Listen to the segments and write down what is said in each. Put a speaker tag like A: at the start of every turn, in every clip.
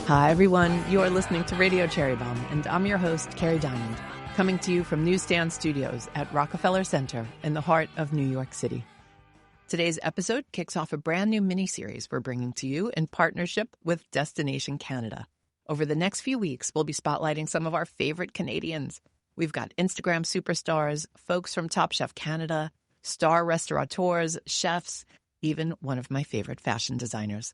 A: Hi, everyone. You are listening to Radio Cherry Bombe, and I'm your host, Carrie Diamond, coming to you from Newsstand Studios at Rockefeller Center in the heart of New York City. Today's episode kicks off a brand new miniseries we're bringing to you in partnership with Destination Canada. Over the next few weeks, we'll be spotlighting some of our favorite Canadians. We've got Instagram superstars, folks from Top Chef Canada, star restaurateurs, chefs, even one of my favorite fashion designers.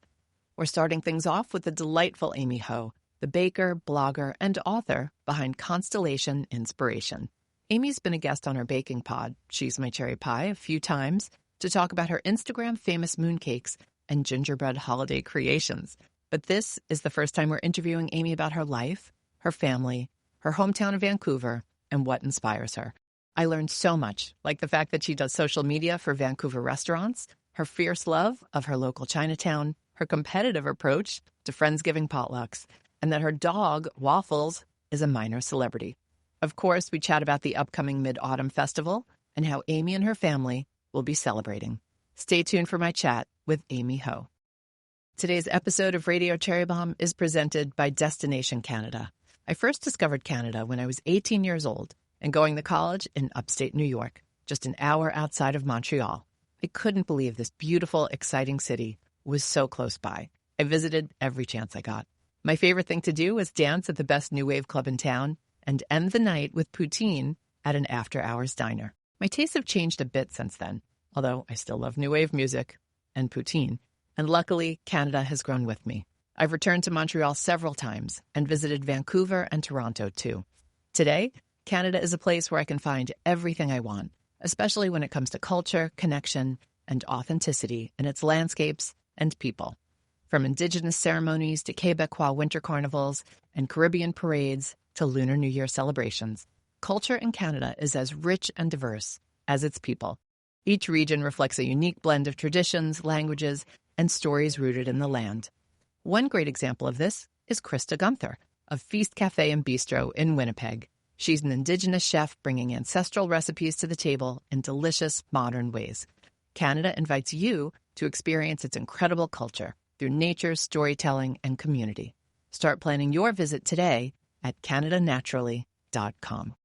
A: We're starting things off with the delightful Amy Ho, the baker, blogger, and author behind Constellation Inspiration. Amy's been a guest on our baking pod, She's My Cherry Pie, a few times to talk about her Instagram-famous mooncakes and gingerbread holiday creations. But this is the first time we're interviewing Amy about her life, her family, her hometown of Vancouver, and what inspires her. I learned so much, like the fact that she does social media for Vancouver restaurants, her fierce love of her local Chinatown, her competitive approach to Friendsgiving potlucks, and that her dog, Waffles, is a minor celebrity. Of course, we chat about the upcoming Mid-Autumn Festival and how Amy and her family will be celebrating. Stay tuned for my chat with Amy Ho. Today's episode of Radio Cherry Bombe is presented by Destination Canada. I first discovered Canada when I was 18 years old and going to college in upstate New York, just an hour outside of Montreal. I couldn't believe this beautiful, exciting city was so close by. I visited every chance I got. My favorite thing to do was dance at the best new wave club in town and end the night with poutine at an after-hours diner. My tastes have changed a bit since then, although I still love new wave music and poutine. And luckily, Canada has grown with me. I've returned to Montreal several times and visited Vancouver and Toronto too. Today, Canada is a place where I can find everything I want, especially when it comes to culture, connection, and authenticity in its landscapes and people. From Indigenous ceremonies to Quebecois winter carnivals and Caribbean parades to Lunar New Year celebrations, culture in Canada is as rich and diverse as its people. Each region reflects a unique blend of traditions, languages, and stories rooted in the land. One great example of this is Krista Gunther of Feast Cafe and Bistro in Winnipeg. She's an Indigenous chef bringing ancestral recipes to the table in delicious, modern ways. Canada invites you to experience its incredible culture through nature, storytelling, and community. Start planning your visit today at canadanaturally.com.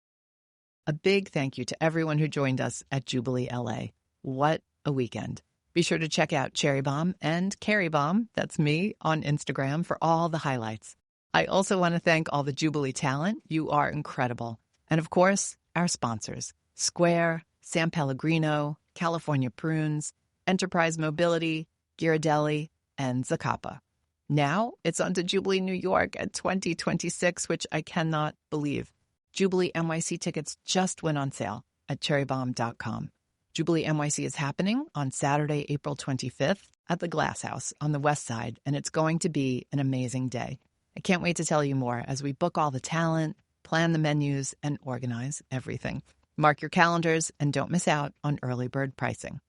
A: A big thank you to everyone who joined us at Jubilee LA. What a weekend. Be sure to check out Cherry Bombe and Carrie Bombe, that's me, on Instagram for all the highlights. I also want to thank all the Jubilee talent. You are incredible. And of course, our sponsors, Square, San Pellegrino, California Prunes, Enterprise Mobility, Ghirardelli, and Zacapa. Now it's on to Jubilee New York at 2026, which I cannot believe. Jubilee NYC tickets just went on sale at cherrybombe.com. Jubilee NYC is happening on Saturday, April 25th at the Glass House on the West Side, and it's going to be an amazing day. I can't wait to tell you more as we book all the talent, plan the menus, and organize everything. Mark your calendars and don't miss out on early bird pricing.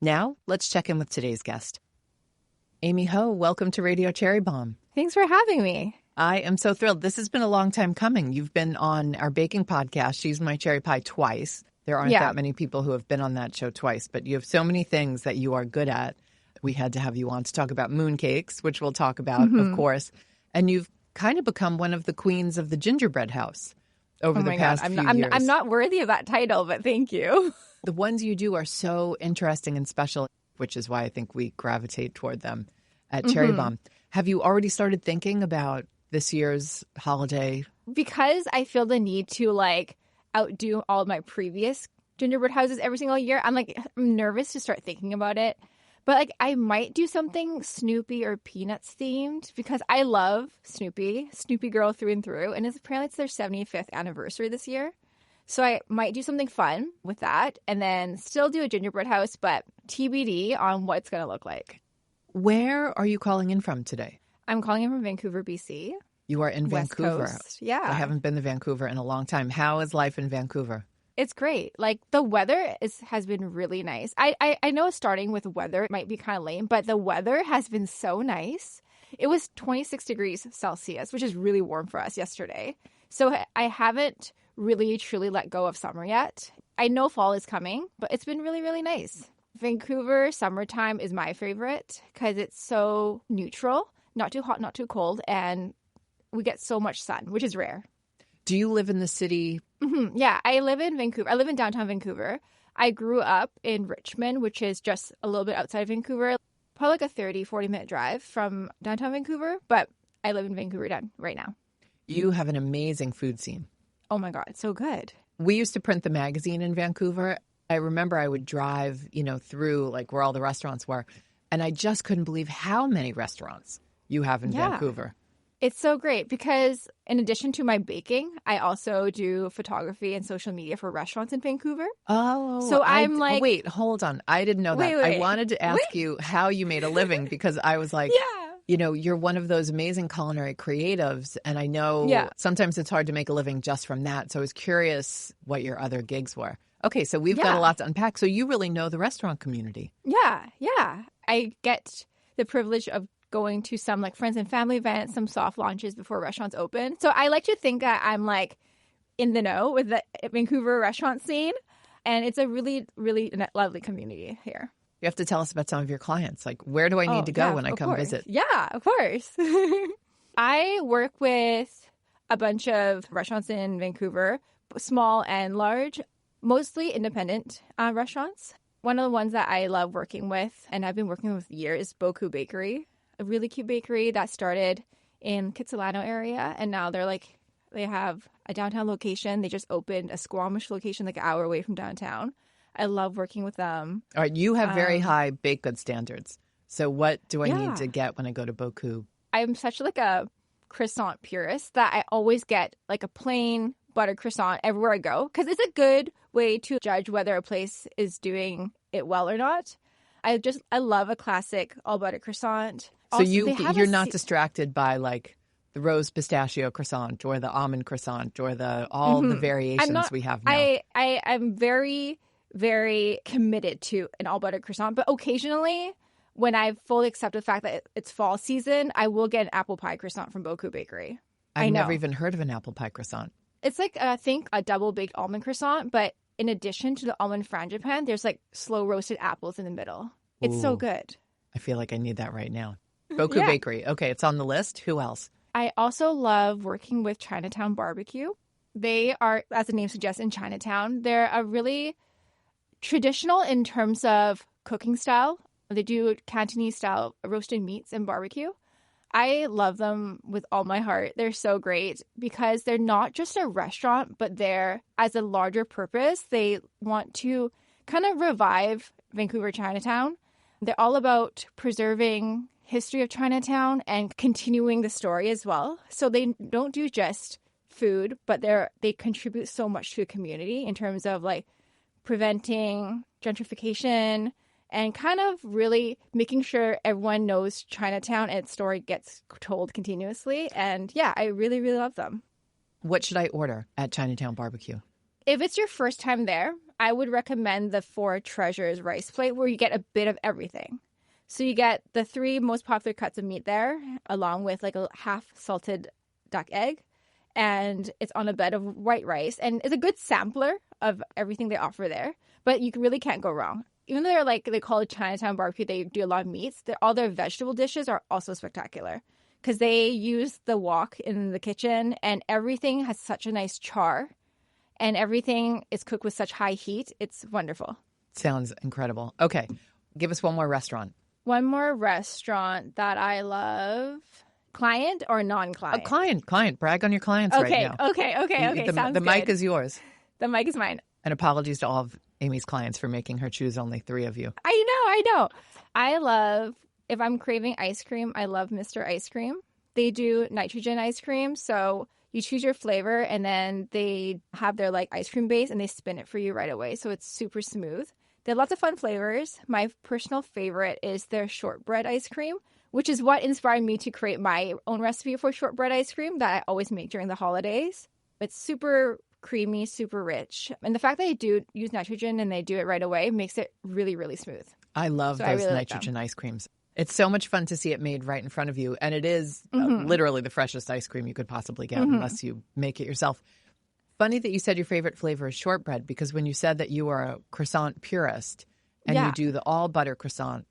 A: Now, let's check in with today's guest. Amy Ho, welcome to Radio Cherry Bombe.
B: Thanks for having me.
A: I am so thrilled. This has been a long time coming. You've been on our baking podcast, She's My Cherry Pie, twice. There aren't that many people who have been on that show twice, but you have so many things that you are good at. We had to have you on to talk about mooncakes, which we'll talk about, of course. And you've kind of become one of the queens of the gingerbread house over the past few years.
B: I'm not worthy of that title, but thank you.
A: The ones you do are so interesting and special, which is why I think we gravitate toward them at Cherry Bombe. Have you already started thinking about this year's holiday?
B: Because I feel the need to outdo all my previous gingerbread houses every single year, I'm nervous to start thinking about it. But I might do something Snoopy or Peanuts themed because I love Snoopy girl through and through. And apparently it's their 75th anniversary this year. So I might do something fun with that and then still do a gingerbread house, but TBD on what it's going to look like.
A: Where are you calling in from today?
B: I'm calling in from Vancouver, BC.
A: You are in
B: West
A: Vancouver.
B: Coast. Yeah.
A: I haven't been to Vancouver in a long time. How is life in Vancouver?
B: It's great. The weather has been really nice. I know starting with weather might be kind of lame, but the weather has been so nice. It was 26 degrees Celsius, which is really warm for us yesterday. So I haven't really truly let go of summer yet. I know fall is coming, but it's been really, really nice. Vancouver summertime is my favorite because it's so neutral. not too hot, not too cold, and we get so much sun, which is rare.
A: Do you live in the city?
B: Mm-hmm. Yeah, I live in Vancouver. I live in downtown Vancouver. I grew up in Richmond, which is just a little bit outside of Vancouver, probably like a 30, 40-minute drive from downtown Vancouver, but I live in Vancouver right now.
A: You have an amazing food scene.
B: Oh my God, it's so good.
A: We used to print the magazine in Vancouver. I remember I would drive, through like where all the restaurants were, and I just couldn't believe how many restaurants you have in Vancouver.
B: It's so great because in addition to my baking, I also do photography and social media for restaurants in Vancouver.
A: Oh,
B: so I'm like,
A: wait, hold on. I didn't know that.
B: Wait.
A: I wanted to ask you how you made a living because I was like, you're one of those amazing culinary creatives. And I know sometimes it's hard to make a living just from that. So I was curious what your other gigs were. Okay, so we've got a lot to unpack. So you really know the restaurant community.
B: Yeah. I get the privilege of going to some like friends and family events, some soft launches before restaurants open. So I like to think that I'm like in the know with the Vancouver restaurant scene. And it's a really, really lovely community here.
A: You have to tell us about some of your clients. Like, where do I need to go when I come visit?
B: Yeah, of course. I work with a bunch of restaurants in Vancouver, small and large, mostly independent restaurants. One of the ones that I love working with, and I've been working with years, is Boku Bakery. A really cute bakery that started in Kitsilano area, and now they have a downtown location. They just opened a Squamish location like an hour away from downtown. I love working with them.
A: All right, you have very high baked good standards. So what do I need to get when I go to Boku?
B: I'm such like a croissant purist that I always get like a plain butter croissant everywhere I go because it's a good way to judge whether a place is doing it well or not. I love a classic all butter croissant.
A: So also, you're not distracted by like the rose pistachio croissant or the almond croissant or all the variations we have now.
B: I'm very, very committed to an all butter croissant, but occasionally when I fully accept the fact that it's fall season, I will get an apple pie croissant from Boku Bakery.
A: I've never even heard of an apple pie croissant.
B: It's like, I think, a double baked almond croissant, but in addition to the almond frangipane, there's like slow roasted apples in the middle. It's so good.
A: I feel like I need that right now. Boku Bakery. Okay, it's on the list. Who else?
B: I also love working with Chinatown Barbecue. They are, as the name suggests, in Chinatown. They're a really traditional in terms of cooking style. They do Cantonese style roasted meats and barbecue. I love them with all my heart. They're so great because they're not just a restaurant, but they're, as a larger purpose, they want to kind of revive Vancouver Chinatown. They're all about preserving history of Chinatown and continuing the story as well. So they don't do just food, but they contribute so much to the community in terms of like preventing gentrification and kind of really making sure everyone knows Chinatown and its story gets told continuously. And yeah, I really, really love them.
A: What should I order at Chinatown Barbecue?
B: If it's your first time there, I would recommend the Four Treasures rice plate where you get a bit of everything. So you get the 3 most popular cuts of meat there, along with like a half salted duck egg. And it's on a bed of white rice. And it's a good sampler of everything they offer there. But you really can't go wrong. Even though they call it Chinatown Barbecue, they do a lot of meats. All their vegetable dishes are also spectacular because they use the wok in the kitchen and everything has such a nice char and everything is cooked with such high heat. It's wonderful.
A: Sounds incredible. Okay. Give us one more restaurant.
B: One more restaurant that I love. Client or non-client?
A: Client. Brag on your clients right now.
B: Okay. Sounds
A: the
B: good.
A: mic is yours.
B: The mic is mine.
A: And apologies to all of Amy's clients for making her choose only 3 of you.
B: I know. I love, if I'm craving ice cream, I love Mr. Ice Cream. They do nitrogen ice cream. So you choose your flavor and then they have their like ice cream base and they spin it for you right away. So it's super smooth. They have lots of fun flavors. My personal favorite is their shortbread ice cream, which is what inspired me to create my own recipe for shortbread ice cream that I always make during the holidays. It's super creamy, super rich. And the fact that they do use nitrogen and they do it right away makes it really, really smooth.
A: I love those nitrogen ice creams. It's so much fun to see it made right in front of you. And it is literally the freshest ice cream you could possibly get unless you make it yourself. Funny that you said your favorite flavor is shortbread because when you said that you are a croissant purist and you do the all butter croissant,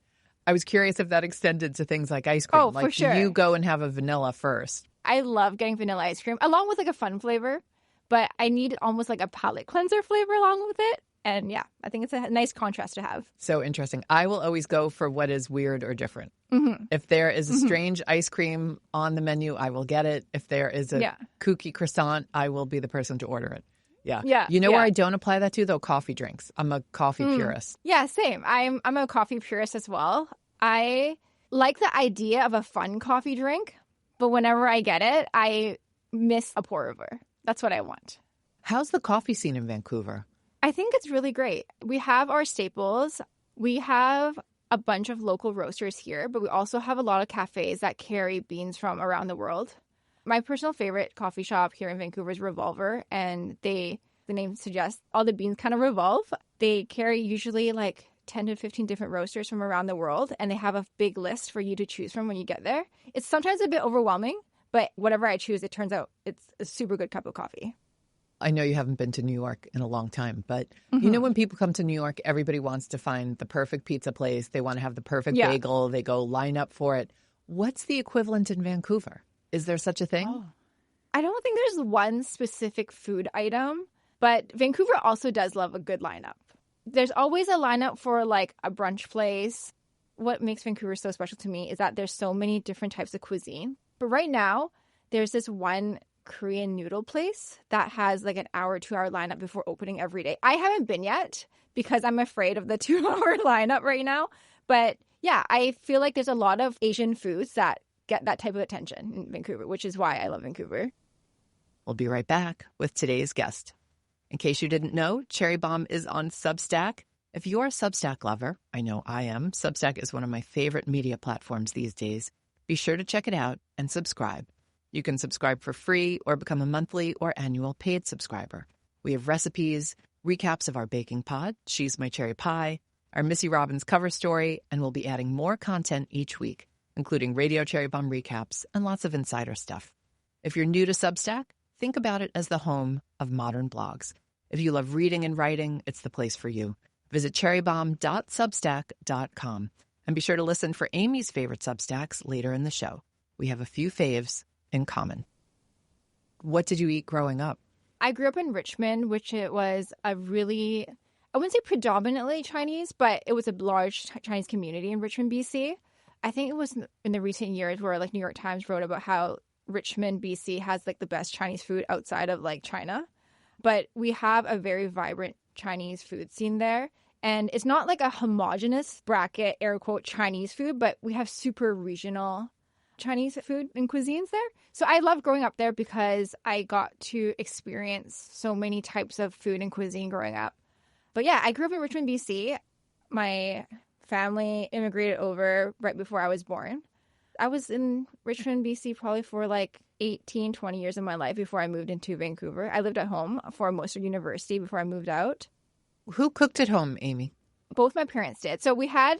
A: I was curious if that extended to things like ice cream.
B: Oh,
A: like,
B: for sure.
A: You go and have a vanilla first.
B: I love getting vanilla ice cream along with like a fun flavor, but I need almost like a palate cleanser flavor along with it. And yeah, I think it's a nice contrast to have.
A: So interesting. I will always go for what is weird or different.
B: Mm-hmm.
A: If there is a strange ice cream on the menu, I will get it. If there is a kooky croissant, I will be the person to order it. Yeah. You know where I don't apply that to, though? Coffee drinks. I'm a coffee purist.
B: Yeah, same. I'm a coffee purist as well. I like the idea of a fun coffee drink, but whenever I get it, I miss a pour over. That's what I want.
A: How's the coffee scene in Vancouver?
B: I think it's really great. We have our staples. We have a bunch of local roasters here, but we also have a lot of cafes that carry beans from around the world. My personal favorite coffee shop here in Vancouver is Revolver, and the name suggests all the beans kind of revolve. They carry usually like 10 to 15 different roasters from around the world, and they have a big list for you to choose from when you get there. It's sometimes a bit overwhelming, but whatever I choose, it turns out it's a super good cup of coffee.
A: I know you haven't been to New York in a long time, but you know when people come to New York, everybody wants to find the perfect pizza place. They want to have the perfect bagel. They go line up for it. What's the equivalent in Vancouver? Is there such a thing?
B: Oh. I don't think there's one specific food item, but Vancouver also does love a good lineup. There's always a lineup for like a brunch place. What makes Vancouver so special to me is that there's so many different types of cuisine. But right now, there's this one Korean noodle place that has like an hour, 2-hour lineup before opening every day. I haven't been yet because I'm afraid of the 2-hour lineup right now. But yeah, I feel like there's a lot of Asian foods that get that type of attention in Vancouver, which is why I love Vancouver.
A: We'll be right back with today's guest. In case you didn't know, Cherry Bombe is on Substack. If you're a Substack lover, I know I am. Substack is one of my favorite media platforms these days. Be sure to check it out and subscribe. You can subscribe for free or become a monthly or annual paid subscriber. We have recipes, recaps of our baking pod, She's My Cherry Pie, our Missy Robbins cover story, and we'll be adding more content each week, including Radio Cherry Bombe recaps and lots of insider stuff. If you're new to Substack, think about it as the home of modern blogs. If you love reading and writing, it's the place for you. Visit cherrybomb.substack.com and be sure to listen for Amy's favorite Substacks later in the show. We have a few faves in common. What did you eat growing up?
B: I grew up in Richmond, which it was a really, I wouldn't say predominantly Chinese, but it was a large Chinese community in Richmond, BC. I think it was in the recent years where like New York Times wrote about how Richmond, BC has like the best Chinese food outside of like China. But we have a very vibrant Chinese food scene there. And it's not like a homogenous bracket, air quote, Chinese food, but we have super regional Chinese food and cuisines there. So I love growing up there because I got to experience so many types of food and cuisine growing up. But yeah, I grew up in Richmond, BC. My family immigrated over right before I was born. I was in Richmond, BC probably for like 18, 20 years of my life before I moved into Vancouver. I lived at home for most of university before I moved out.
A: Who cooked at home, Amy?
B: Both my parents did. So we had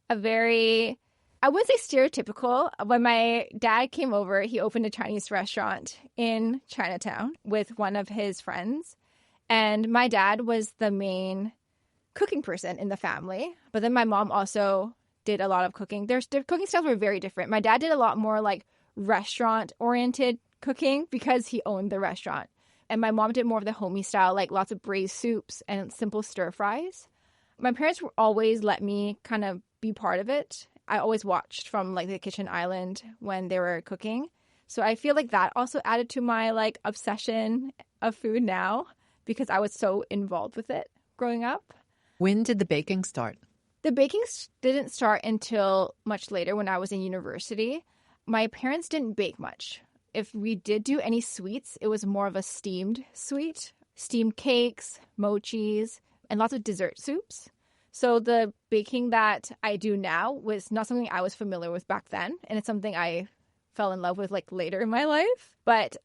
B: a very, I wouldn't say stereotypical. When my dad came over, he opened a Chinese restaurant in Chinatown with one of his friends. And my dad was the main cooking person in the family. But then my mom also did a lot of cooking. Their cooking styles were very different. My dad did a lot more like restaurant-oriented cooking because he owned the restaurant. And my mom did more of the homey style, like lots of braised soups and simple stir fries. My parents always let me kind of be part of it. I always watched from like the kitchen island when they were cooking. So I feel like that also added to my like obsession of food now because I was so involved with it growing up.
A: When did the baking start?
B: The baking didn't start until much later when I was in university. My parents didn't bake much. If we did do any sweets, it was more of a steamed sweet, steamed cakes, mochis, and lots of dessert soups. So the baking that I do now was not something I was familiar with back then, and it's something I fell in love with like later in my life. But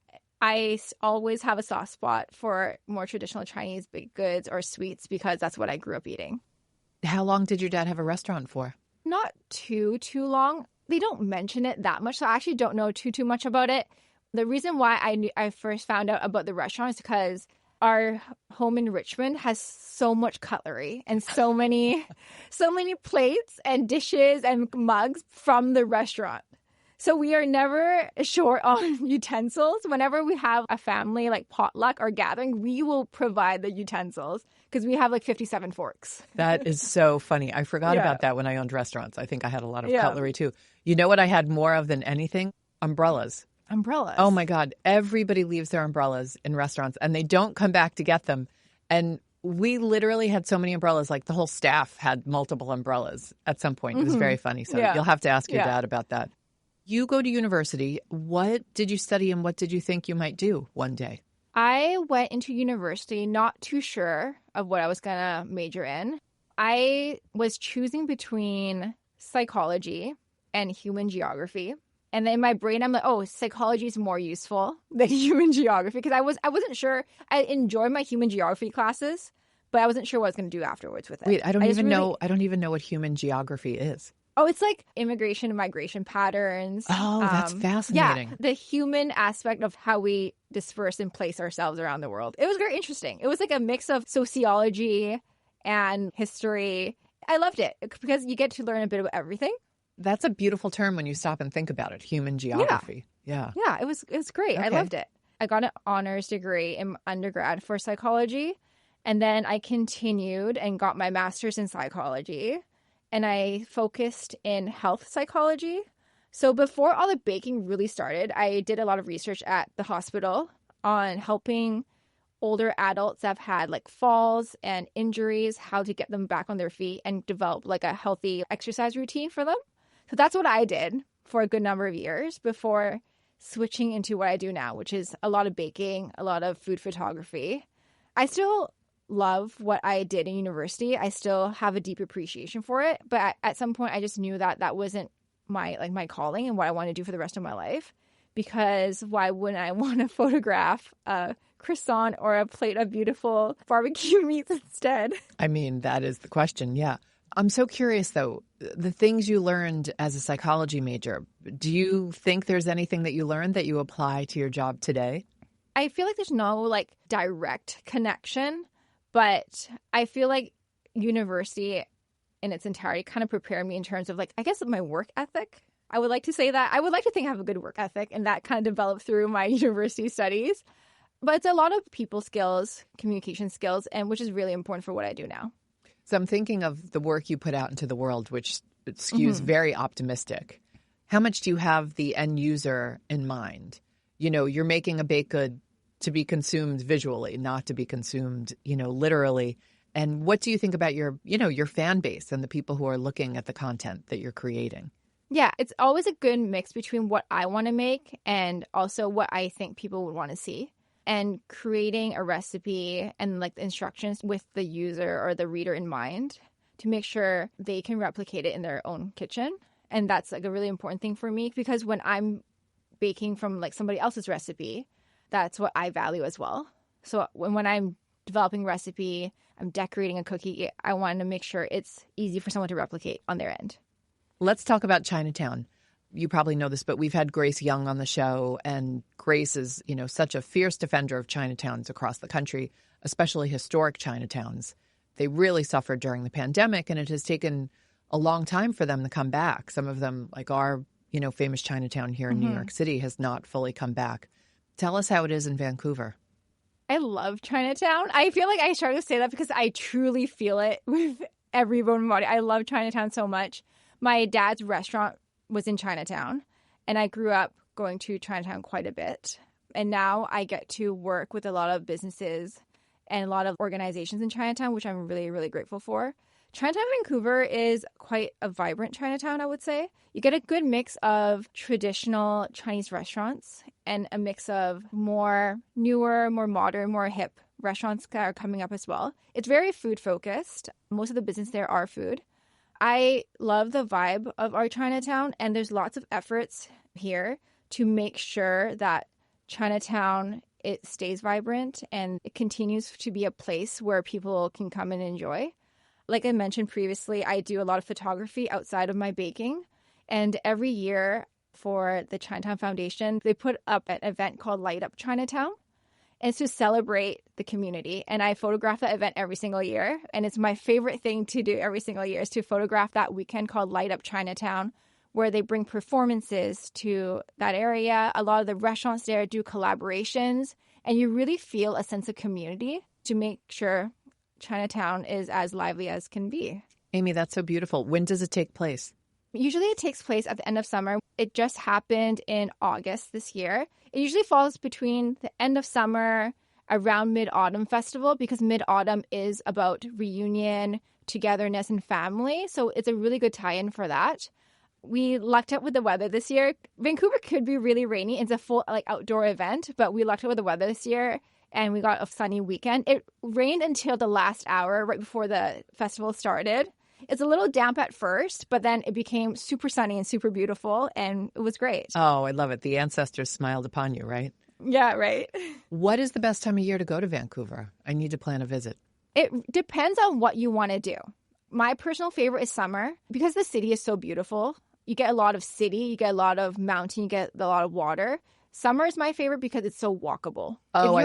B: I always have a soft spot for more traditional Chinese baked goods or sweets because that's what I grew up eating.
A: How long did your dad have a restaurant for?
B: Not too long. They don't mention it that much, so I actually don't know too much about it. The reason why I first found out about the restaurant is because our home in Richmond has so much cutlery and so many plates and dishes and mugs from the restaurant. So we are never short on utensils. Whenever we have a family like potluck or gathering, we will provide the utensils because we have like 57 forks.
A: That is so funny. I forgot about that when I owned restaurants. I think I had a lot of cutlery too. You know what I had more of than anything? Umbrellas.
B: Umbrellas.
A: Oh my God. Everybody leaves their umbrellas in restaurants and they don't come back to get them. And we literally had so many umbrellas, like the whole staff had multiple umbrellas at some point. It was very funny. So you'll have to ask your dad about that. You go to university. What did you study and what did you think you might do one day?
B: I went into university not too sure of what I was going to major in. I was choosing between psychology and human geography. And then in my brain, I'm like, oh, psychology is more useful than human geography because I wasn't sure. I enjoyed my human geography classes, but I wasn't sure what I was going to do afterwards with it.
A: Wait, I don't even know what human geography is.
B: Oh, it's like immigration and migration patterns.
A: Oh, that's fascinating.
B: Yeah, the human aspect of how we disperse and place ourselves around the world. It was very interesting. It was like a mix of sociology and history. I loved it because you get to learn a bit of everything.
A: That's a beautiful term when you stop and think about it. Human geography. Yeah.
B: Yeah, it was great.
A: Okay.
B: I loved it. I got an honors degree in undergrad for psychology. And then I continued and got my master's in psychology. And I focused in health psychology. So before all the baking really started, I did a lot of research at the hospital on helping older adults that have had like falls and injuries, how to get them back on their feet and develop like a healthy exercise routine for them. So that's what I did for a good number of years before switching into what I do now, which is a lot of baking, a lot of food photography. I still love what I did in university. I still have a deep appreciation for it. But at some point, I just knew that wasn't my calling and what I want to do for the rest of my life. Because why wouldn't I want to photograph a croissant or a plate of beautiful barbecue meats instead?
A: I mean, that is the question. Yeah. I'm so curious, though, the things you learned as a psychology major, do you think there's anything that you learned that you apply to your job today?
B: I feel like there's no like direct connection, but I feel like university in its entirety kind of prepared me in terms of like, I guess my work ethic. I would like to say that. I would like to think I have a good work ethic and that kind of developed through my university studies. But it's a lot of people skills, communication skills, and which is really important for what I do now.
A: So I'm thinking of the work you put out into the world, which skews very optimistic. How much do you have the end user in mind? You know, you're making a baked good to be consumed visually, not to be consumed, literally. And what do you think about your fan base and the people who are looking at the content that you're creating?
B: Yeah, it's always a good mix between what I want to make and also what I think people would want to see. And creating a recipe and like the instructions with the user or the reader in mind to make sure they can replicate it in their own kitchen. And that's like a really important thing for me because when I'm baking from like somebody else's recipe, that's what I value as well. So when I'm developing a recipe, I'm decorating a cookie, I want to make sure it's easy for someone to replicate on their end.
A: Let's talk about Chinatown. You probably know this, but we've had Grace Young on the show, and Grace is, such a fierce defender of Chinatowns across the country, especially historic Chinatowns. They really suffered during the pandemic, and it has taken a long time for them to come back. Some of them, like our, famous Chinatown here in New York City, has not fully come back. Tell us how it is in Vancouver.
B: I love Chinatown. I feel like I started to say that because I truly feel it with every bone in my body. I love Chinatown so much. My dad's restaurant was in Chinatown, and I grew up going to Chinatown quite a bit. And now I get to work with a lot of businesses and a lot of organizations in Chinatown, which I'm really, really grateful for. Chinatown, Vancouver is quite a vibrant Chinatown, I would say. You get a good mix of traditional Chinese restaurants and a mix of more newer, more modern, more hip restaurants that are coming up as well. It's very food focused. Most of the business there are food. I love the vibe of our Chinatown, and there's lots of efforts here to make sure that Chinatown, it stays vibrant and it continues to be a place where people can come and enjoy. Like I mentioned previously, I do a lot of photography outside of my baking, and every year for the Chinatown Foundation, they put up an event called Light Up Chinatown. And it's to celebrate the community. And I photograph that event every single year. And it's my favorite thing to do every single year is to photograph that weekend called Light Up Chinatown, where they bring performances to that area. A lot of the restaurants there do collaborations, and you really feel a sense of community to make sure Chinatown is as lively as can be.
A: Amy, that's so beautiful. When does it take place?
B: Usually it takes place at the end of summer. It just happened in August this year. It usually falls between the end of summer around Mid-Autumn Festival, because Mid-Autumn is about reunion, togetherness, and family. So it's a really good tie-in for that. We lucked out with the weather this year. Vancouver could be really rainy. It's a full outdoor event, but we lucked out with the weather this year, and we got a sunny weekend. It rained until the last hour right before the festival started. It's a little damp at first, but then it became super sunny and super beautiful, and it was great.
A: Oh, I love it. The ancestors smiled upon you, right?
B: Yeah, right.
A: What is the best time of year to go to Vancouver? I need to plan a visit.
B: It depends on what you want to do. My personal favorite is summer because the city is so beautiful. You get a lot of city, you get a lot of mountain, you get a lot of water. Summer is my favorite because it's so walkable.
A: Oh, I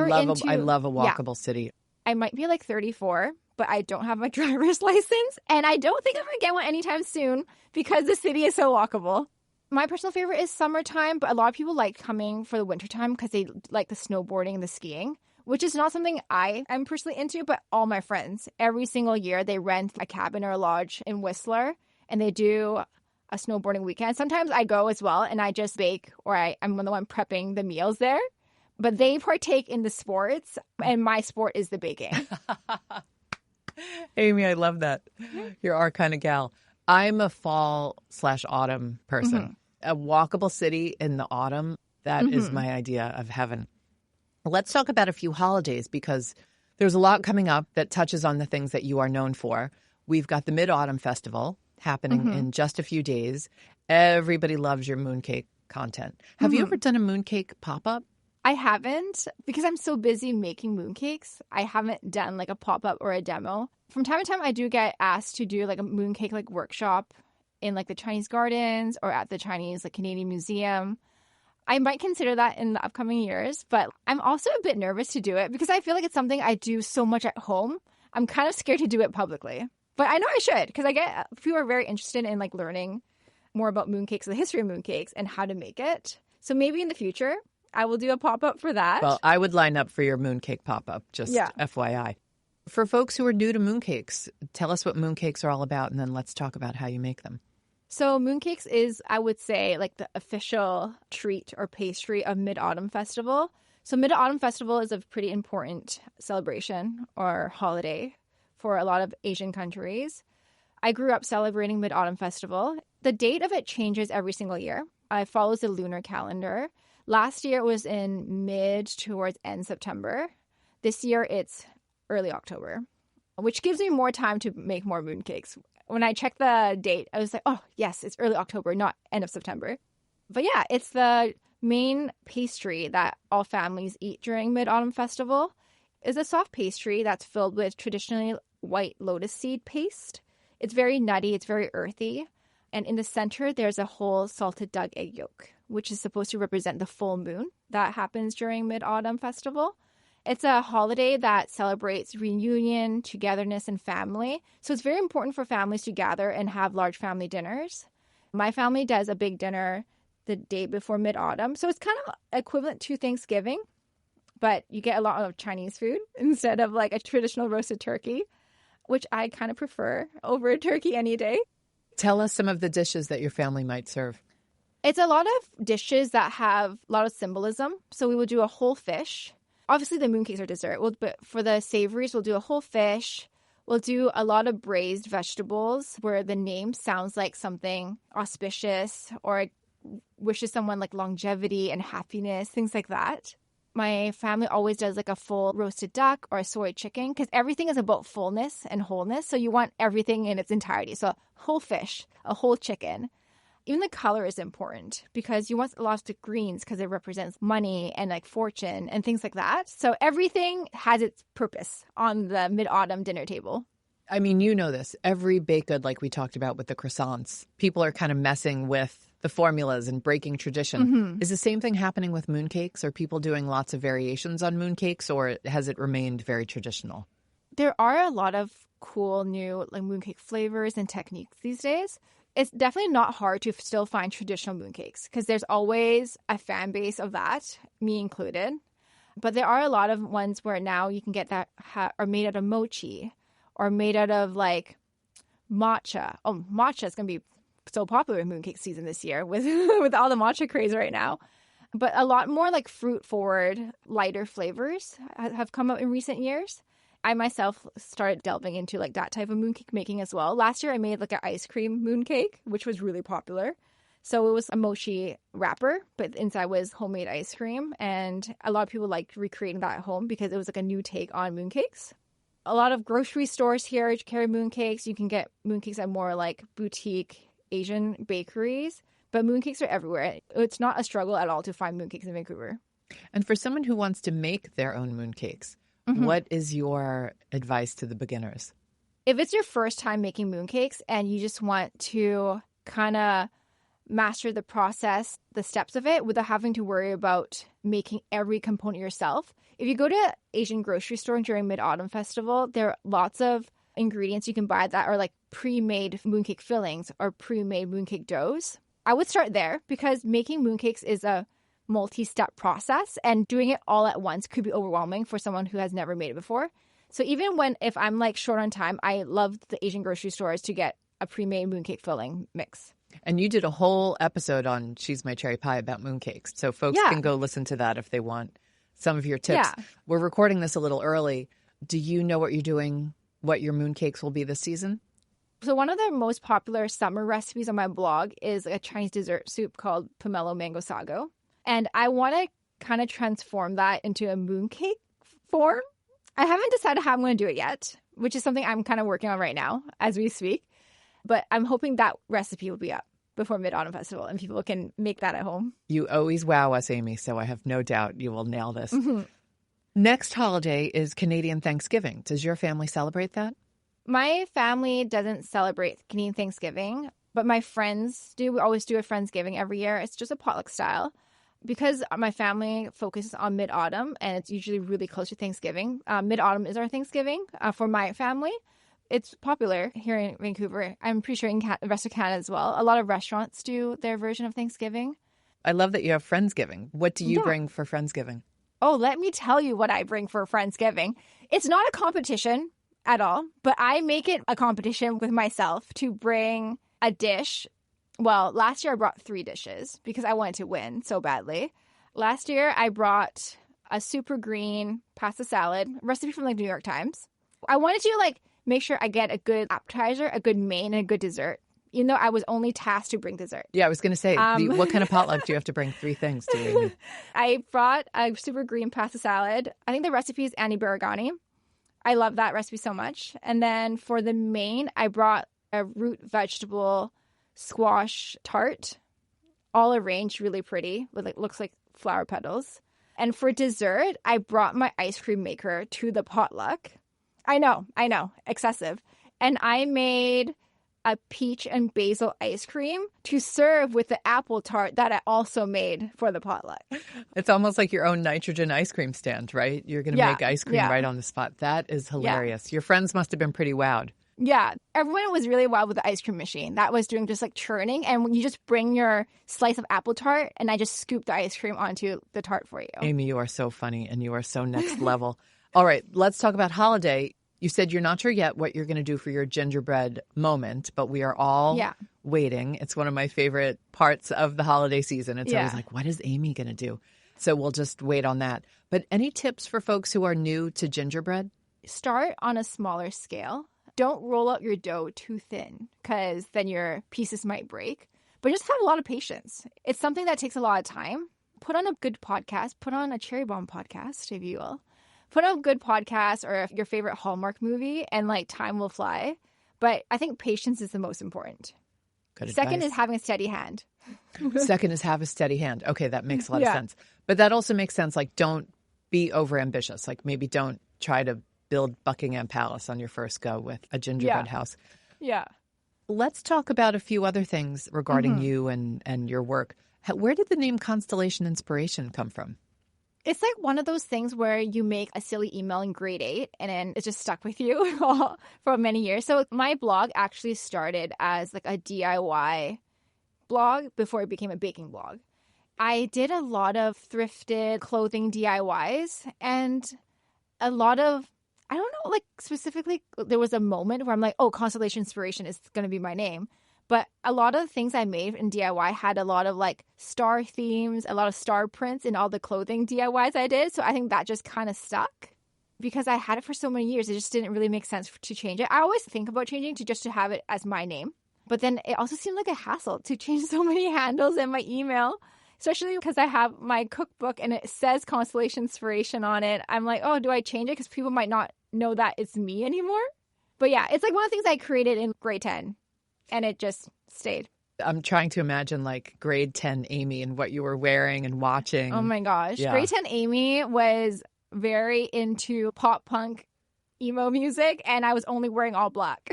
A: love a walkable city.
B: I might be 34, but I don't have my driver's license, and I don't think I'm going to get one anytime soon because the city is so walkable. My personal favorite is summertime, but a lot of people like coming for the wintertime because they like the snowboarding and the skiing, which is not something I am personally into, but all my friends, every single year, they rent a cabin or a lodge in Whistler, and they do a snowboarding weekend. Sometimes I go as well, and I just bake, or I'm the one prepping the meals there. But they partake in the sports, and my sport is the baking.
A: Amy, I love that. You're our kind of gal. I'm a fall/autumn person.
B: Mm-hmm.
A: A walkable city in the autumn, that is my idea of heaven. Let's talk about a few holidays, because there's a lot coming up that touches on the things that you are known for. We've got the Mid-Autumn Festival happening in just a few days. Everybody loves your mooncake content. Have you ever done a mooncake pop-up?
B: I haven't, because I'm so busy making mooncakes. I haven't done a pop-up or a demo. From time to time, I do get asked to do a mooncake workshop in the Chinese gardens or at the Chinese Canadian Museum. I might consider that in the upcoming years, but I'm also a bit nervous to do it because I feel like it's something I do so much at home. I'm kind of scared to do it publicly, but I know I should, because I get people are very interested in learning more about mooncakes, the history of mooncakes, and how to make it. So maybe in the future, I will do a pop-up for that.
A: Well, I would line up for your mooncake pop-up, just FYI. For folks who are new to mooncakes, tell us what mooncakes are all about, and then let's talk about how you make them.
B: So mooncakes is, I would say, the official treat or pastry of Mid-Autumn Festival. So Mid-Autumn Festival is a pretty important celebration or holiday for a lot of Asian countries. I grew up celebrating Mid-Autumn Festival. The date of it changes every single year. It follows the lunar calendar. Last year it was in mid towards end September. This year it's early October, which gives me more time to make more mooncakes. When I checked the date, I was like, oh, yes, it's early October, not end of September. But yeah, it's the main pastry that all families eat during Mid-Autumn Festival. It's a soft pastry that's filled with traditionally white lotus seed paste. It's very nutty, it's very earthy. And in the center, there's a whole salted duck egg yolk, which is supposed to represent the full moon that happens during Mid-Autumn Festival. It's a holiday that celebrates reunion, togetherness, and family. So it's very important for families to gather and have large family dinners. My family does a big dinner the day before Mid-Autumn. So it's kind of equivalent to Thanksgiving, but you get a lot of Chinese food instead of a traditional roasted turkey, which I kind of prefer over a turkey any day.
A: Tell us some of the dishes that your family might serve.
B: It's a lot of dishes that have a lot of symbolism. So we will do a whole fish. Obviously, the mooncakes are dessert. But for the savories, we'll do a whole fish. We'll do a lot of braised vegetables where the name sounds like something auspicious or wishes someone longevity and happiness, things like that. My family always does a full roasted duck or a soy chicken because everything is about fullness and wholeness. So you want everything in its entirety. So a whole fish, a whole chicken. Even the color is important because you want lots of greens because it represents money and fortune and things like that. So everything has its purpose on the Mid-Autumn dinner table.
A: I mean, you know this. Every baked good, like we talked about with the croissants, people are kind of messing with the formulas and breaking tradition. Is the same thing happening with mooncakes? Are people doing lots of variations on mooncakes, or has it remained very traditional?
B: There are a lot of cool new like mooncake flavors and techniques these days. It's definitely not hard to still find traditional mooncakes because there's always a fan base of that, me included. But there are a lot of ones where now you can get that are made out of mochi or made out of like matcha. Oh, matcha is going to be so popular in mooncake season this year with with all the matcha craze right now. But a lot more like fruit forward, lighter flavors have come out in recent years. I myself started delving into like that type of mooncake making as well. Last year I made like an ice cream mooncake, which was really popular. So it was a mochi wrapper, but inside was homemade ice cream. And a lot of people liked recreating that at home because it was like a new take on mooncakes. A lot of grocery stores here carry mooncakes. You can get mooncakes at more like boutique Asian bakeries, but mooncakes are everywhere. It's not a struggle at all to find mooncakes in Vancouver.
A: And for someone who wants to make their own mooncakes, what is your advice to the beginners?
B: If it's your first time making mooncakes and you just want to kind of master the process, the steps of it without having to worry about making every component yourself, if you go to Asian grocery store during Mid-Autumn Festival, there are lots of ingredients you can buy that are like pre-made mooncake fillings or pre-made mooncake doughs. I would start there because making mooncakes is a multi-step process and doing it all at once could be overwhelming for someone who has never made it before. So even if I'm like short on time, I love the Asian grocery stores to get a pre-made mooncake filling mix.
A: And you did a whole episode on She's My Cherry Pie about mooncakes. So folks can go listen to that if they want some of your tips.
B: Yeah.
A: We're recording this a little early. Do you know what you're doing, what your mooncakes will be this season?
B: So one of the most popular summer recipes on my blog is a Chinese dessert soup called pomelo mango sago. And I want to kind of transform that into a mooncake form. I haven't decided how I'm going to do it yet, which is something I'm kind of working on right now as we speak. But I'm hoping that recipe will be up before Mid-Autumn Festival and people can make that at home.
A: You always wow us, Amy, so I have no doubt you will nail this. Next holiday is Canadian Thanksgiving. Does your family celebrate that?
B: My family doesn't celebrate Canadian Thanksgiving, but my friends do. We always do a Friendsgiving every year. It's just a potluck style. Because my family focuses on mid-autumn and it's usually really close to Thanksgiving. Mid-autumn is our Thanksgiving for my family. It's popular here in Vancouver. I'm pretty sure in the rest of Canada as well. A lot of restaurants do their version of Thanksgiving.
A: I love that you have Friendsgiving. What do you bring for Friendsgiving?
B: Oh, let me tell you what I bring for Friendsgiving. It's not a competition at all, but I make it a competition with myself to bring a dish. Well, last year I brought 3 dishes because I wanted to win so badly. Last year I brought a super green pasta salad, recipe from like New York Times. I wanted to like make sure I get a good appetizer, a good main, and a good dessert, even though I was only tasked to bring dessert.
A: Yeah, I was going to say, what kind of potluck do you have to bring 3 things to?
B: I brought a super green pasta salad. I think the recipe is Annie Baragani. I love that recipe so much. And then for the main, I brought a root vegetable squash tart, all arranged really pretty with looks like flower petals. And for dessert, I brought my ice cream maker to the potluck. I know, excessive. And I made a peach and basil ice cream to serve with the apple tart that I also made for the potluck.
A: It's almost like your own nitrogen ice cream stand, right? You're going to make ice cream right on the spot. That is hilarious. Yeah. Your friends must have been pretty wowed.
B: Yeah, everyone was really wild with the ice cream machine. That was doing just like churning. And when you just bring your slice of apple tart and I just scoop the ice cream onto the tart for you.
A: Amy, you are so funny and you are so next level. All right, let's talk about holiday. You said you're not sure yet what you're going to do for your gingerbread moment, but we are all waiting. It's one of my favorite parts of the holiday season. It's always like, what is Amy going to do? So we'll just wait on that. But any tips for folks who are new to gingerbread?
B: Start on a smaller scale. Don't roll out your dough too thin because then your pieces might break. But just have a lot of patience. It's something that takes a lot of time. Put on a good podcast. Put on a Cherry Bombe podcast, if you will. Put on a good podcast or your favorite Hallmark movie and like time will fly. But I think patience is the most important.
A: Good
B: Second
A: advice.
B: is having a steady hand.
A: Second is have a steady hand. Okay, that makes a lot of sense. But that also makes sense. Like, don't be overambitious. Like, maybe don't try to build Buckingham Palace on your first go with a gingerbread house.
B: Yeah.
A: Let's talk about a few other things regarding you and your work. Where did the name Constellation Inspiration come from?
B: It's like one of those things where you make a silly email in grade 8 and then it just stuck with you for many years. So my blog actually started as like a DIY blog before it became a baking blog. I did a lot of thrifted clothing DIYs and a lot of, I don't know, like specifically there was a moment where I'm like, oh, Constellation Inspiration is going to be my name. But a lot of the things I made in DIY had a lot of like star themes, a lot of star prints in all the clothing DIYs I did. So I think that just kind of stuck because I had it for so many years. It just didn't really make sense to change it. I always think about changing to have it as my name. But then it also seemed like a hassle to change so many handles in my email, especially because I have my cookbook and it says Constellation Inspiration on it. I'm like, oh, do I change it? Because people might not know that it's me anymore. But yeah, it's like one of the things I created in grade 10. And it just stayed.
A: I'm trying to imagine like grade 10 Amy and what you were wearing and watching.
B: Oh my gosh. Yeah. Grade 10 Amy was very into pop punk emo music and I was only wearing all black.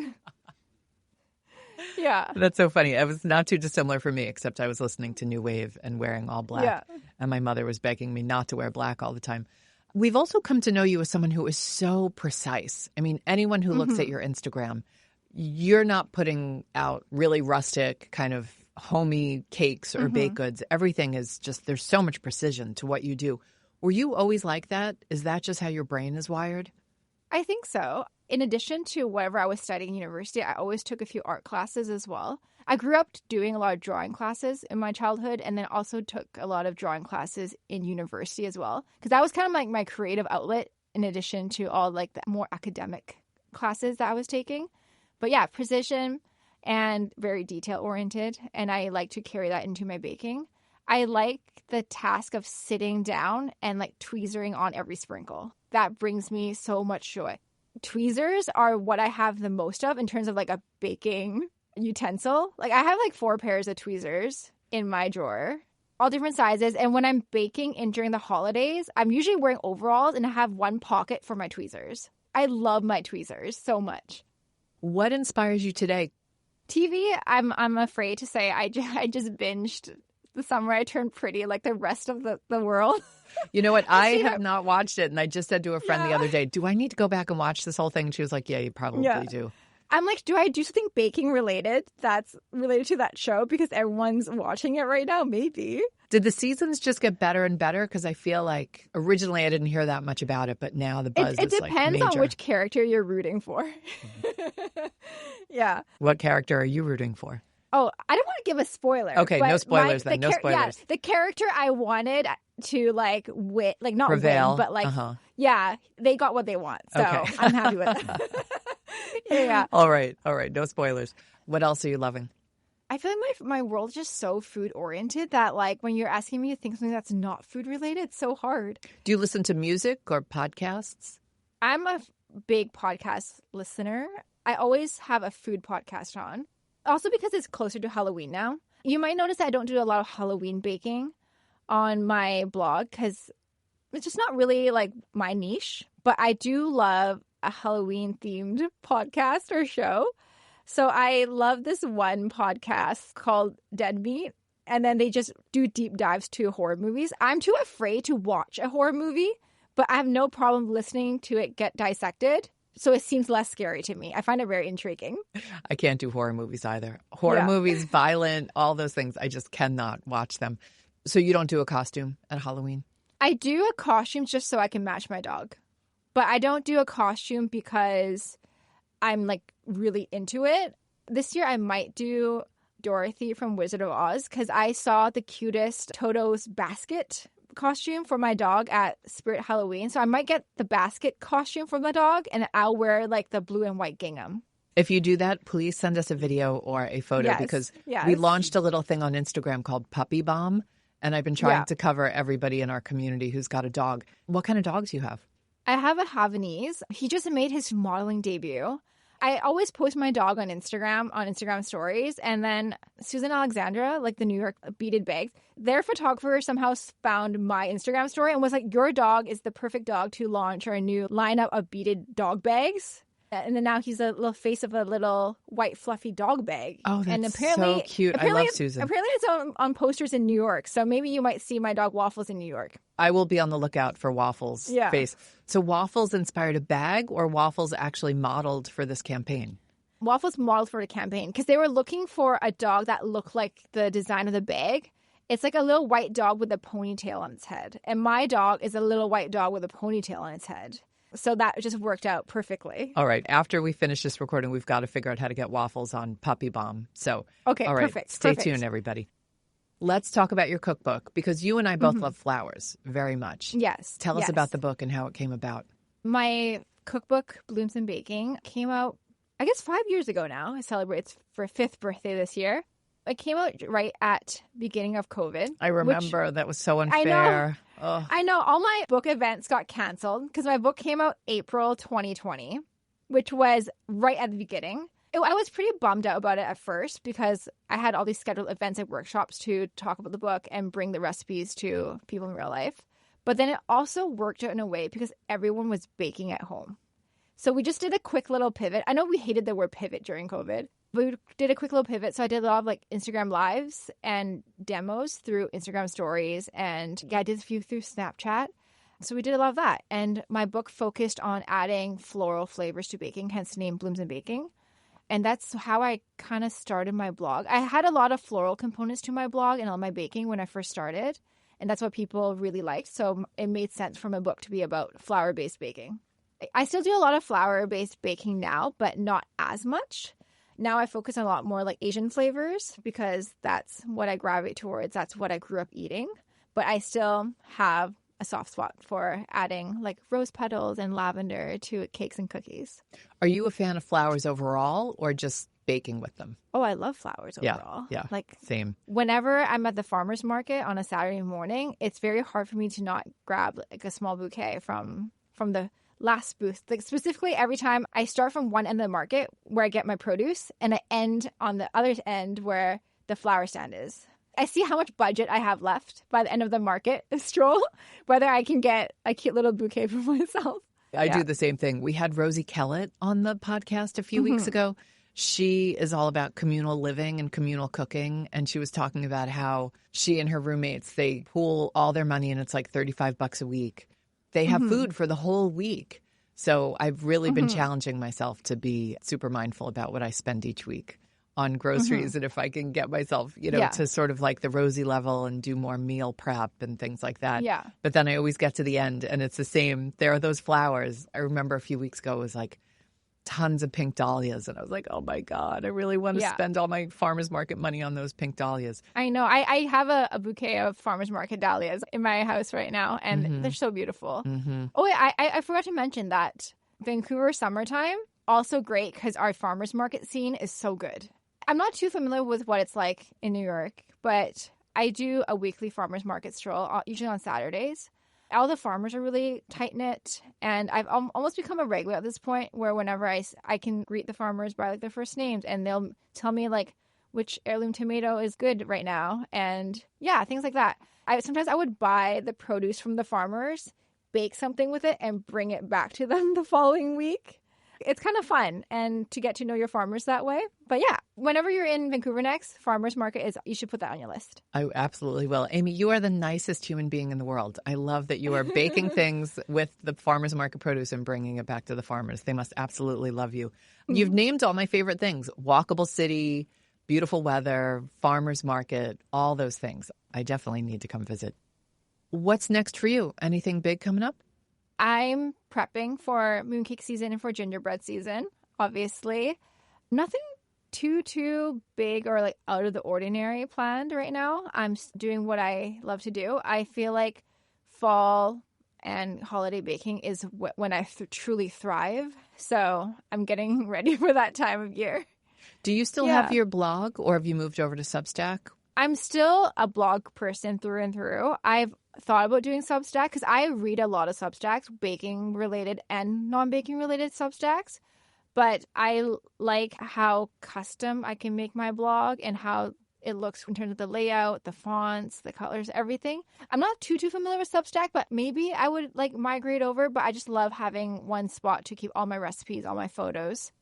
B: Yeah.
A: That's so funny. It was not too dissimilar for me, except I was listening to New Wave and wearing all black. Yeah. And my mother was begging me not to wear black all the time. We've also come to know you as someone who is so precise. I mean, anyone who looks at your Instagram, you're not putting out really rustic kind of homey cakes or baked goods. Everything is just, there's so much precision to what you do. Were you always like that? Is that just how your brain is wired?
B: I think so. In addition to whatever I was studying in university, I always took a few art classes as well. I grew up doing a lot of drawing classes in my childhood and then also took a lot of drawing classes in university as well. Because that was kind of like my creative outlet in addition to all like the more academic classes that I was taking. But yeah, precision and very detail oriented. And I like to carry that into my baking. I like the task of sitting down and like tweezering on every sprinkle. That brings me so much joy. Tweezers are what I have the most of in terms of like a baking utensil. Like I have like 4 pairs of tweezers in my drawer, all different sizes. And when I'm baking in during the holidays, I'm usually wearing overalls and I have one pocket for my tweezers. I love my tweezers so much.
A: What inspires you today?
B: TV, I'm afraid to say I just binged The Summer I Turned Pretty like the rest of the world.
A: You know what? I have not watched it. And I just said to a friend the other day, do I need to go back and watch this whole thing? And she was like, yeah, you probably do.
B: I'm like, do I do something baking related that's related to that show? Because everyone's watching it right now. Maybe.
A: Did the seasons just get better and better? Because I feel like originally I didn't hear that much about it, but now the buzz is like major.
B: It depends on which character you're rooting for. Yeah.
A: What character are you rooting for?
B: Oh, I don't want to give a spoiler.
A: Okay, no spoilers then. No spoilers.
B: Yeah, the character I wanted to like not
A: prevail,
B: win, but like yeah, they got what they want. So okay. I'm happy with it. Yeah.
A: All right. No spoilers. What else are you loving?
B: I feel like my world is just so food oriented that like when you're asking me to think something that's not food related, it's so hard.
A: Do you listen to music or podcasts?
B: I'm a big podcast listener. I always have a food podcast on. Also because it's closer to Halloween now. You might notice that I don't do a lot of Halloween baking on my blog because it's just not really like my niche. But I do love a Halloween themed podcast or show. So I love this one podcast called Dead Meat. And then they just do deep dives to horror movies. I'm too afraid to watch a horror movie, but I have no problem listening to it get dissected. So it seems less scary to me. I find it very intriguing.
A: I can't do horror movies either. Horror movies, violent, all those things. I just cannot watch them. So you don't do a costume at Halloween?
B: I do a costume just so I can match my dog. But I don't do a costume because I'm like really into it. This year I might do Dorothy from Wizard of Oz because I saw the cutest Toto's basket costume for my dog at Spirit Halloween. So I might get the basket costume for my dog and I'll wear like the blue and white gingham.
A: If you do that, please send us a video or a photo because we launched a little thing on Instagram called Puppy Bombe. And I've been trying to cover everybody in our community who's got a dog. What kind of dogs do you have?
B: I have a Havanese. He just made his modeling debut. I always post my dog on Instagram stories. And then Susan Alexandra, like the New York beaded bags, their photographer somehow found my Instagram story and was like, your dog is the perfect dog to launch our new lineup of beaded dog bags. And then now he's a little face of a little white fluffy dog bag.
A: Oh, that's
B: and apparently,
A: so cute. I love Susan.
B: Apparently it's on posters in New York. So maybe you might see my dog Waffles in New York.
A: I will be on the lookout for Waffles' face. So Waffles inspired a bag, or Waffles actually modeled for this campaign?
B: Waffles modeled for the campaign because they were looking for a dog that looked like the design of the bag. It's like a little white dog with a ponytail on its head. And my dog is a little white dog with a ponytail on its head. So that just worked out perfectly.
A: All right. After we finish this recording, we've got to figure out how to get Waffles on Puppy Bomb. So,
B: okay,
A: all right,
B: perfect.
A: Stay tuned, everybody. Let's talk about your cookbook, because you and I both love flowers very much.
B: Yes.
A: Tell us about the book and how it came about.
B: My cookbook, Blooms and Baking, came out, I guess, 5 years ago now. It celebrates for 5th birthday this year. It came out right at beginning of COVID.
A: I remember that was so unfair.
B: I know. All my book events got canceled because my book came out April 2020, which was right at the beginning. I was pretty bummed out about it at first because I had all these scheduled events and workshops to talk about the book and bring the recipes to people in real life. But then it also worked out in a way because everyone was baking at home. So we just did a quick little pivot. I know we hated the word pivot during COVID. We did a quick little pivot. So I did a lot of like Instagram lives and demos through Instagram stories. And I did a few through Snapchat. So we did a lot of that. And my book focused on adding floral flavors to baking, hence the name Blooms and Baking. And that's how I kind of started my blog. I had a lot of floral components to my blog and all my baking when I first started. And that's what people really liked. So it made sense for my book to be about flour-based baking. I still do a lot of flour-based baking now, but not as much. Now I focus on a lot more like Asian flavors because that's what I gravitate towards. That's what I grew up eating. But I still have a soft spot for adding like rose petals and lavender to cakes and cookies.
A: Are you a fan of flowers overall or just baking with them?
B: Oh, I love flowers overall.
A: Yeah,
B: like
A: same.
B: Whenever I'm at the farmer's market on a Saturday morning, it's very hard for me to not grab like a small bouquet from the last booth. Like specifically every time I start from one end of the market where I get my produce and I end on the other end where the flower stand is. I see how much budget I have left by the end of the market stroll, whether I can get a cute little bouquet for myself.
A: I do the same thing. We had Rosie Kellett on the podcast a few weeks ago. She is all about communal living and communal cooking. And she was talking about how she and her roommates, they pool all their money and it's like $35 a week. They have food for the whole week. So I've really been challenging myself to be super mindful about what I spend each week on groceries. And if I can get myself, to sort of like the Rosie level and do more meal prep and things like that.
B: Yeah.
A: But then I always get to the end and it's the same. There are those flowers. I remember a few weeks ago, it was like tons of pink dahlias. And I was like, oh my God, I really want to spend all my farmer's market money on those pink dahlias.
B: I know. I have a bouquet of farmer's market dahlias in my house right now, and they're so beautiful. Oh, I forgot to mention that Vancouver summertime, also great because our farmer's market scene is so good. I'm not too familiar with what it's like in New York, but I do a weekly farmer's market stroll, usually on Saturdays. All the farmers are really tight-knit, and I've almost become a regular at this point where whenever I can greet the farmers by like their first names, and they'll tell me like which heirloom tomato is good right now, and yeah, things like that. Sometimes I would buy the produce from the farmers, bake something with it, and bring it back to them the following week. It's kind of fun and to get to know your farmers that way. But yeah, whenever you're in Vancouver next, farmers market you should put that on your list.
A: I absolutely will. Amy, you are the nicest human being in the world. I love that you are baking things with the farmers market produce and bringing it back to the farmers. They must absolutely love you. You've named all my favorite things: walkable city, beautiful weather, farmers market, all those things. I definitely need to come visit. What's next for you? Anything big coming up?
B: I'm prepping for mooncake season and for gingerbread season, obviously. Nothing too big or like out of the ordinary planned right now. I'm doing what I love to do. I feel like fall and holiday baking is when I truly thrive. So I'm getting ready for that time of year.
A: Do you still have your blog, or have you moved over to Substack?
B: I'm still a blog person through and through. I've thought about doing Substack because I read a lot of Substacks, baking related and non-baking related Substacks. But I like how custom I can make my blog and how it looks in terms of the layout, the fonts, the colors, everything. I'm not too familiar with Substack, but maybe I would like migrate over. But I just love having one spot to keep all my recipes, all my photos.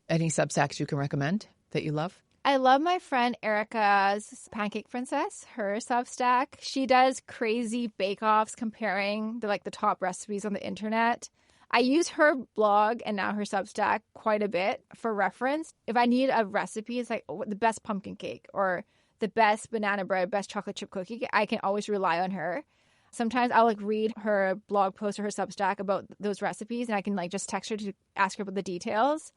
A: Any Substacks you can recommend that you love?
B: I love my friend Erica's Pancake Princess, her Substack. She does crazy bake-offs comparing the top recipes on the internet. I use her blog and now her Substack quite a bit for reference. If I need a recipe, it's like the best pumpkin cake or the best banana bread, best chocolate chip cookie, I can always rely on her. Sometimes I'll read her blog post or her Substack about those recipes, and I can just text her to ask her about the details.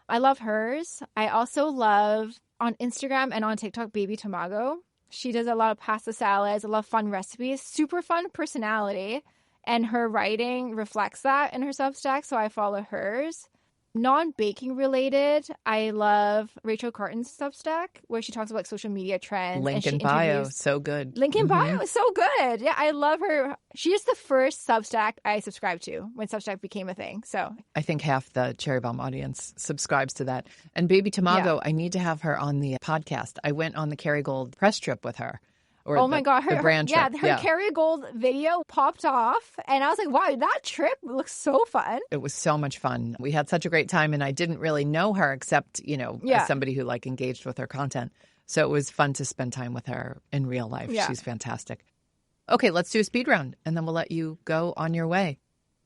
B: I love hers. I also love on Instagram and on TikTok, Baby Tamago. She does a lot of pasta salads, a lot of fun recipes, super fun personality. And her writing reflects that in her Substack, so I follow hers. Non-baking related, I love Rachel Carton's Substack, where she talks about social media trends.
A: Link in bio, so good.
B: Link in bio is so good. Yeah, I love her. She is the first Substack I subscribed to when Substack became a thing. So
A: I think half the Cherry Bombe audience subscribes to that. And Baby Tamago, I need to have her on the podcast. I went on the Kerrygold press trip with her.
B: My God, her
A: brand trip.
B: Her Kerrygold video popped off, and I was like, wow, that trip looks so fun.
A: It was so much fun. We had such a great time, and I didn't really know her except, as somebody who engaged with her content. So it was fun to spend time with her in real life. Yeah. She's fantastic. Okay, let's do a speed round, and then we'll let you go on your way.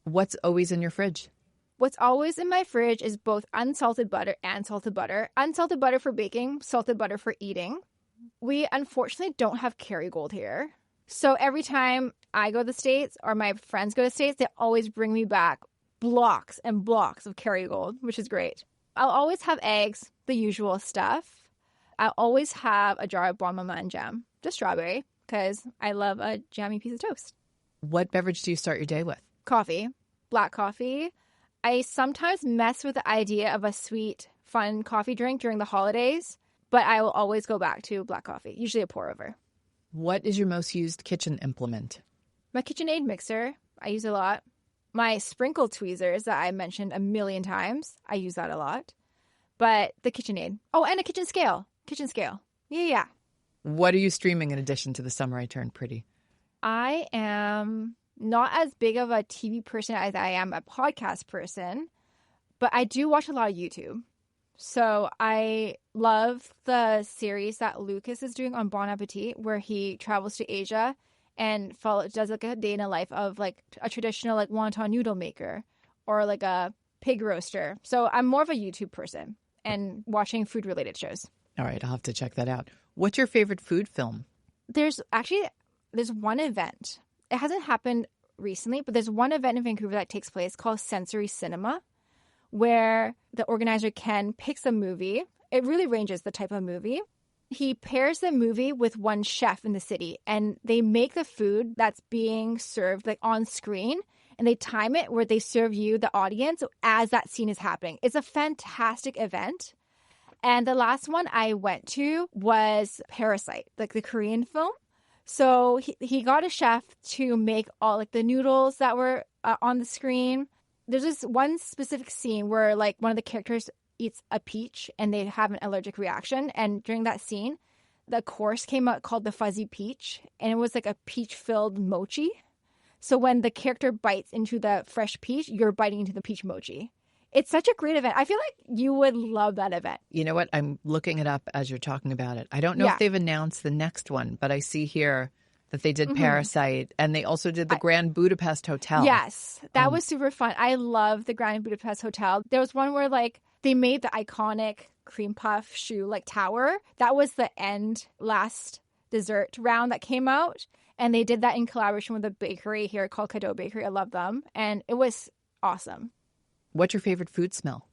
A: What's always in your fridge?
B: What's always in my fridge is both unsalted butter and salted butter. Unsalted butter for baking, salted butter for eating. We unfortunately don't have Kerrygold here. So every time I go to the States or my friends go to the States, they always bring me back blocks and blocks of Kerrygold, which is great. I'll always have eggs, the usual stuff. I'll always have a jar of Bombe jam, just strawberry, because I love a jammy piece of toast.
A: What beverage do you start your day with?
B: Coffee, black coffee. I sometimes mess with the idea of a sweet, fun coffee drink during the holidays. But I will always go back to black coffee, usually a pour over.
A: What is your most used kitchen implement?
B: My KitchenAid mixer. I use a lot. My sprinkle tweezers that I mentioned a million times. I use that a lot. But the KitchenAid. Oh, and a kitchen scale. Kitchen scale. Yeah.
A: What are you streaming in addition to The Summer I Turned Pretty?
B: I am not as big of a TV person as I am a podcast person. But I do watch a lot of YouTube. So I love the series that Lucas is doing on Bon Appetit, where he travels to Asia and does a day in a life of a traditional wonton noodle maker or a pig roaster. So I'm more of a YouTube person and watching food related shows.
A: All right, I'll have to check that out. What's your favorite food film?
B: There's one event. It hasn't happened recently, but there's one event in Vancouver that takes place called Sensory Cinema, where the organizer Ken picks a movie. It really ranges the type of movie. He pairs the movie with one chef in the city, and they make the food that's being served on screen, and they time it where they serve you, the audience, as that scene is happening. It's a fantastic event. And the last one I went to was Parasite, the Korean film. So he got a chef to make all the noodles that were on the screen. There's this one specific scene where one of the characters eats a peach and they have an allergic reaction. And during that scene, the course came out called the Fuzzy Peach, and it was a peach-filled mochi. So when the character bites into the fresh peach, you're biting into the peach mochi. It's such a great event. I feel like you would love that event.
A: You know what? I'm looking it up as you're talking about it. I don't know if they've announced the next one, but I see here that they did Parasite, and they also did the Grand Budapest Hotel.
B: Yes, that was super fun. I love the Grand Budapest Hotel. There was one where they made the iconic cream puff shoe tower. That was the last dessert round that came out, and they did that in collaboration with a bakery here called Cadeau Bakery. I love them, and it was awesome.
A: What's your favorite food smell?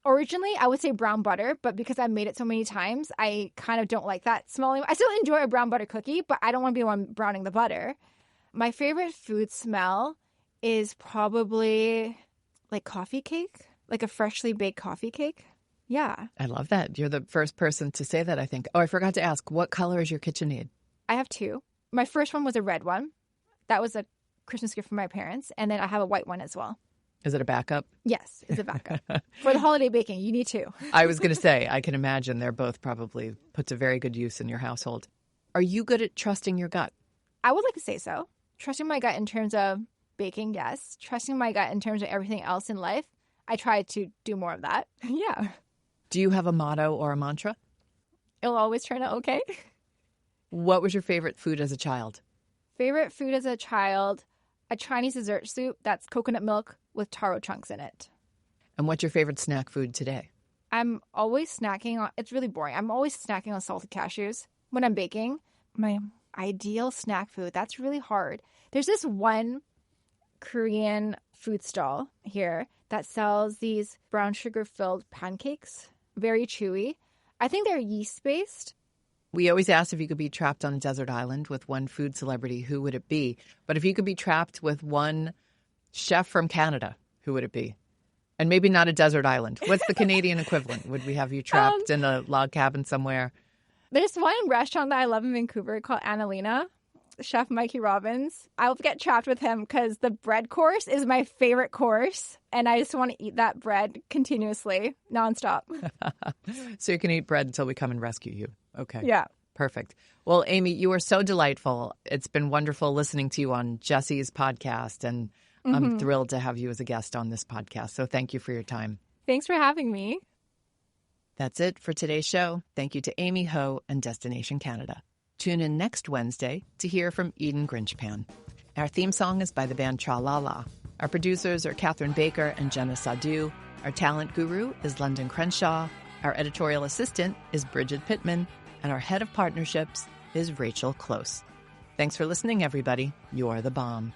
B: Originally, I would say brown butter, but because I've made it so many times, I kind of don't like that smell anymore. I still enjoy a brown butter cookie, but I don't want to be the one browning the butter. My favorite food smell is probably coffee cake, a freshly baked coffee cake. Yeah.
A: I love that. You're the first person to say that, I think. Oh, I forgot to ask, what color is your KitchenAid?
B: I have two. My first one was a red one. That was a Christmas gift from my parents. And then I have a white one as well.
A: Is it a backup?
B: Yes, it's a backup. For the holiday baking, you need two.
A: I was going to say, I can imagine they're both probably put to very good use in your household. Are you good at trusting your gut?
B: I would like to say so. Trusting my gut in terms of baking, yes. Trusting my gut in terms of everything else in life, I try to do more of that. Yeah.
A: Do you have a motto or a mantra?
B: It'll always turn out okay.
A: What was your favorite food as a child?
B: Favorite food as a child, a Chinese dessert soup that's coconut milk with taro chunks in it.
A: And what's your favorite snack food today?
B: I'm always snacking on, it's really boring. I'm always snacking on salted cashews when I'm baking. My ideal snack food, that's really hard. There's this one Korean food stall here that sells these brown sugar filled pancakes, very chewy. I think they're yeast based.
A: We always ask if you could be trapped on a desert island with one food celebrity, who would it be? But if you could be trapped with one chef from Canada, who would it be? And maybe not a desert island. What's the Canadian equivalent? Would we have you trapped in a log cabin somewhere?
B: There's one restaurant that I love in Vancouver called Annalena. Chef Mikey Robbins. I'll get trapped with him because the bread course is my favorite course. And I just want to eat that bread continuously, nonstop.
A: So you can eat bread until we come and rescue you. Okay.
B: Yeah.
A: Perfect. Well, Amy, you are so delightful. It's been wonderful listening to you on Jesse's podcast. And I'm thrilled to have you as a guest on this podcast. So thank you for your time.
B: Thanks for having me.
A: That's it for today's show. Thank you to Amy Ho and Destination Canada. Tune in next Wednesday to hear from Eden Grinchpan. Our theme song is by the band Tra La La. Our producers are Catherine Baker and Jenna Sadu. Our talent guru is London Crenshaw. Our editorial assistant is Bridget Pittman. And our head of partnerships is Rachel Close. Thanks for listening, everybody. You're the bomb.